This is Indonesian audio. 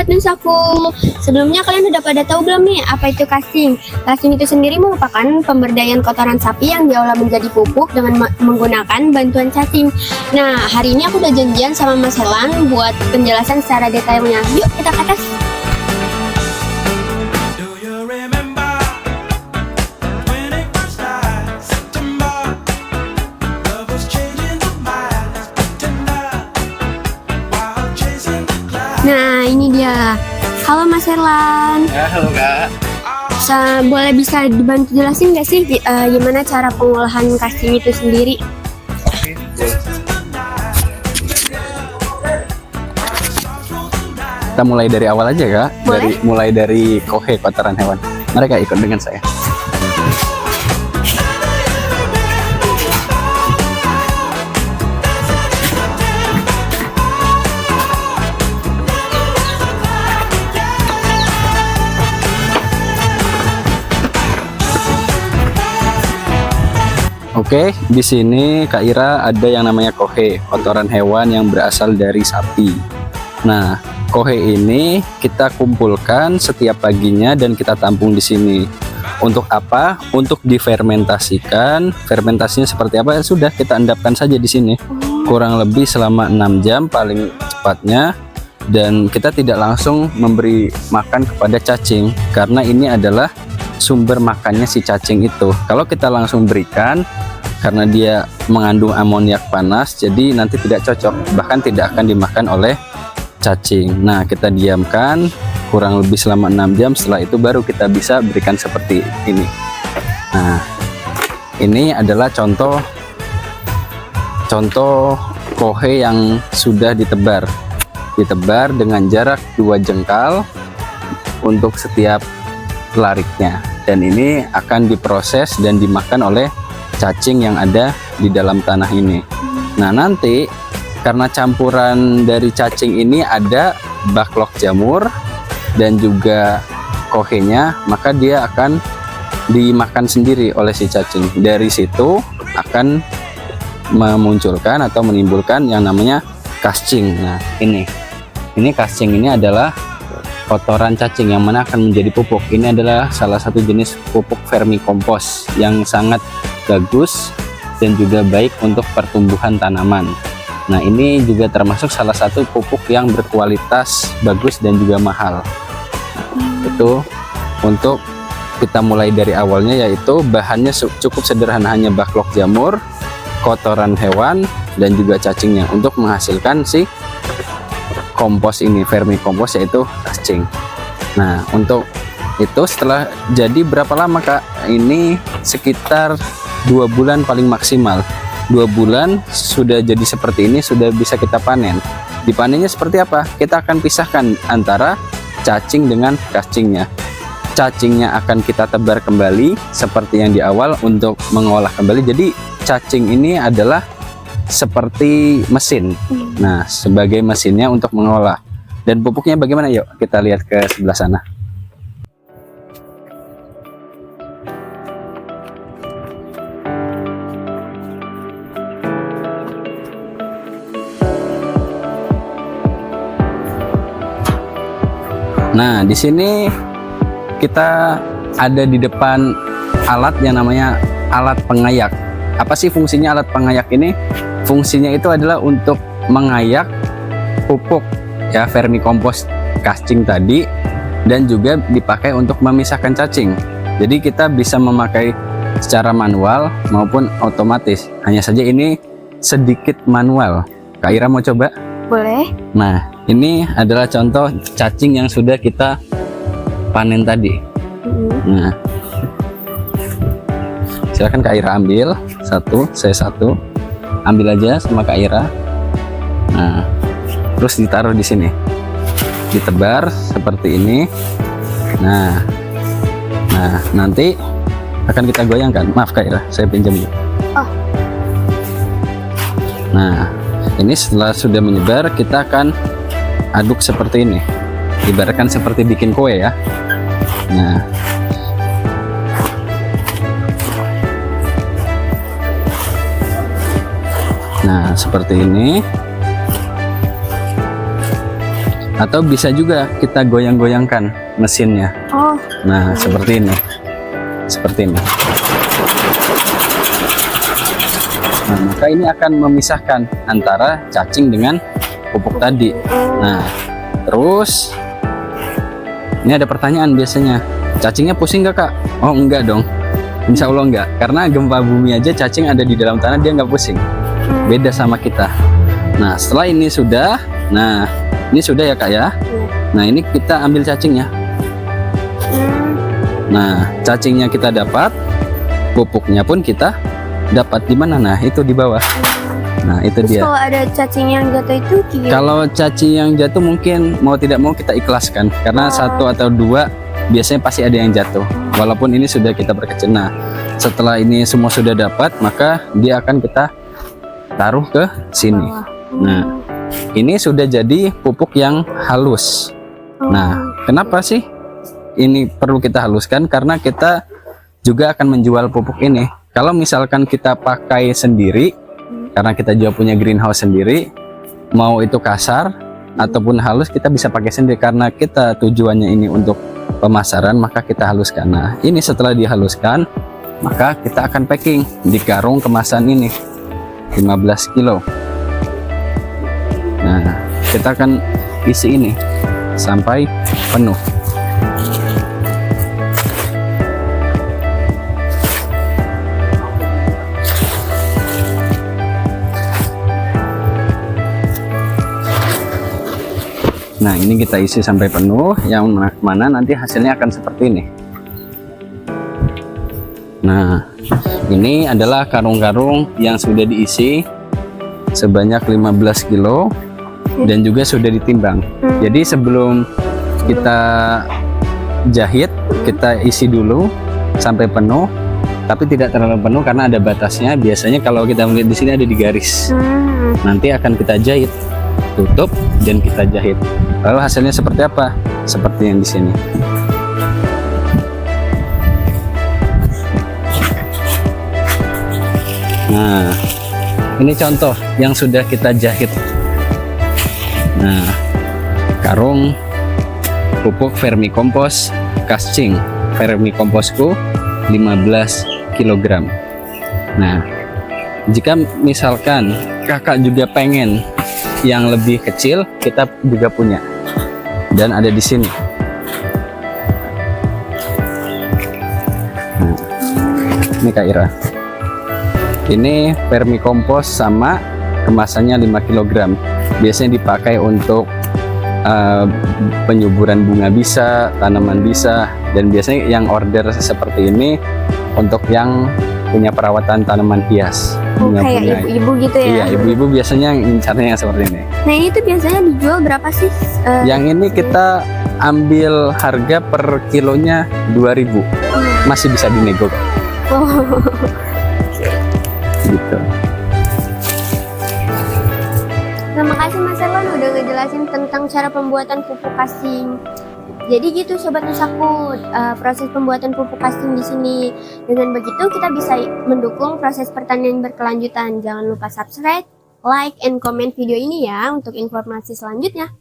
Nusaku. Sebelumnya kalian udah pada tahu belum nih apa itu casting? Casting itu sendiri merupakan pemberdayaan kotoran sapi yang diolah menjadi pupuk dengan menggunakan bantuan cacing. Nah, hari ini aku udah janjian sama Mas Helan buat penjelasan secara detailnya. Yuk kita ke atas. Nah, ini dia. Halo Mas Herlan. Ya, halo Kak. Bisa dibantu jelasin nggak sih gimana cara pengolahan casting itu sendiri? Oke, kita mulai dari awal aja Kak. Boleh? Mulai dari kohe, kotoran hewan. Mereka ikut dengan saya. Oke, di sini Kak Ira ada yang namanya kohe, kotoran hewan yang berasal dari sapi. Nah, kohe ini kita kumpulkan setiap paginya dan kita tampung di sini. Untuk apa? Untuk difermentasikan. Fermentasinya seperti apa? Sudah kita endapkan saja di sini. Kurang lebih selama 6 jam paling cepatnya. Dan kita tidak langsung memberi makan kepada cacing karena ini adalah sumber makannya si cacing itu. Kalau kita langsung berikan, karena dia mengandung amoniak panas, jadi nanti tidak cocok, bahkan tidak akan dimakan oleh cacing. Nah, kita diamkan kurang lebih selama 6 jam, setelah itu baru kita bisa berikan seperti ini. Nah, ini adalah contoh kohe yang sudah ditebar dengan jarak 2 jengkal untuk setiap lariknya, dan ini akan diproses dan dimakan oleh cacing yang ada di dalam tanah ini. Nah, nanti karena campuran dari cacing ini ada baklok jamur dan juga kohenya, maka dia akan dimakan sendiri oleh si cacing. Dari situ akan memunculkan atau menimbulkan yang namanya casting. Nah, ini casting ini adalah kotoran cacing yang mana akan menjadi pupuk. Ini adalah salah satu jenis pupuk vermikompos yang sangat bagus dan juga baik untuk pertumbuhan tanaman. Nah, ini juga termasuk salah satu pupuk yang berkualitas bagus dan juga mahal. Itu untuk kita mulai dari awalnya, yaitu bahannya cukup sederhana, hanya baklok jamur, kotoran hewan, dan juga cacingnya untuk menghasilkan si kompos ini, vermikompos, yaitu cacing. Nah, untuk itu setelah jadi berapa lama Kak? Ini sekitar 2 bulan paling maksimal. 2 bulan sudah jadi seperti ini, sudah bisa kita panen. Dipanennya seperti apa? Kita akan pisahkan antara cacing dengan cacingnya. Cacingnya akan kita tebar kembali seperti yang di awal untuk mengolah kembali. Jadi cacing ini adalah seperti mesin. Nah, sebagai mesinnya untuk mengolah. Dan pupuknya bagaimana? Yuk kita lihat ke sebelah sana. Nah, di sini kita ada di depan alat yang namanya alat pengayak. Apa sih fungsinya alat pengayak ini? Fungsinya itu adalah untuk mengayak pupuk ya, vermikompos casting tadi, dan juga dipakai untuk memisahkan cacing. Jadi kita bisa memakai secara manual maupun otomatis. Hanya saja ini sedikit manual. Kak Ira mau coba? Boleh. Nah, ini adalah contoh cacing yang sudah kita panen tadi. Nah, silakan Kak Ira ambil satu, saya satu. Ambil aja sama Kak Ira. Nah, terus ditaruh di sini, ditebar seperti ini. Nah, nanti akan kita goyangkan. Maaf Kak Ira, saya pinjam dulu. Oh. Nah, ini setelah sudah menyebar, kita akan aduk seperti ini, ibaratkan seperti bikin kue ya. Nah, seperti ini. Atau bisa juga kita goyang-goyangkan mesinnya. Oh, Nah, seperti ini. Seperti ini. Nah, maka ini akan memisahkan antara cacing dengan pupuk tadi. Nah, terus ini ada pertanyaan biasanya. Cacingnya pusing nggak, Kak? Oh, enggak dong. Insya Allah enggak. Karena gempa bumi aja cacing ada di dalam tanah dia nggak pusing. Beda sama kita. Nah, setelah ini sudah, nah ini sudah ya, Kak ya. Nah, ini kita ambil cacingnya. Nah, cacingnya kita dapat, pupuknya pun kita dapat di mana? Nah, itu di bawah. Nah, itu terus dia. kalau ada cacing yang jatuh itu gimana? Kalau cacing yang jatuh mungkin mau tidak mau kita ikhlaskan karena satu atau dua biasanya pasti ada yang jatuh. Walaupun ini sudah kita perkecil. Nah, setelah ini semua sudah dapat, maka dia akan kita taruh ke sini. Nah, ini sudah jadi pupuk yang halus. Nah, kenapa sih ini perlu kita haluskan? Karena kita juga akan menjual pupuk ini. Kalau misalkan kita pakai sendiri, karena kita juga punya greenhouse sendiri, mau itu kasar ataupun halus kita bisa pakai sendiri. Karena kita tujuannya ini untuk pemasaran, maka kita haluskan. Nah, ini setelah dihaluskan, maka kita akan packing di karung kemasan ini 15 kilo. Nah, kita akan isi ini sampai penuh. Nah, ini kita isi sampai penuh, yang mana nanti hasilnya akan seperti ini. Nah, ini adalah karung-karung yang sudah diisi sebanyak 15 kilo dan juga sudah ditimbang. Jadi sebelum kita jahit, kita isi dulu sampai penuh, tapi tidak terlalu penuh karena ada batasnya. Biasanya kalau kita melihat di sini ada di garis. Nanti akan kita jahit, tutup dan kita jahit. Lalu hasilnya seperti apa? Seperti yang di sini. Nah, ini contoh yang sudah kita jahit. Nah, karung pupuk vermikompos kascing. Vermikomposku 15 kg. Nah, jika misalkan kakak juga pengen yang lebih kecil, kita juga punya dan ada di sini. Nah, ini Kak Ira, ini vermikompos sama kemasannya 5 kg. Biasanya dipakai untuk penyuburan bunga bisa, tanaman bisa, dan biasanya yang order seperti ini untuk yang punya perawatan tanaman hias. Kayak ibu-ibu gitu ya? Iya, ibu-ibu biasanya incarnya yang seperti ini. Nah, ini tuh biasanya dijual berapa sih? Yang ini kita ambil harga per kilonya 2.000. Masih bisa dinego kok. Oh. Gitu. Terima kasih Mas Elon udah ngejelasin tentang cara pembuatan pupuk kasing. Jadi gitu Sobat Nusaku, proses pembuatan pupuk kasing di sini. Dengan begitu kita bisa mendukung proses pertanian berkelanjutan. Jangan lupa subscribe, like, and comment video ini ya untuk informasi selanjutnya.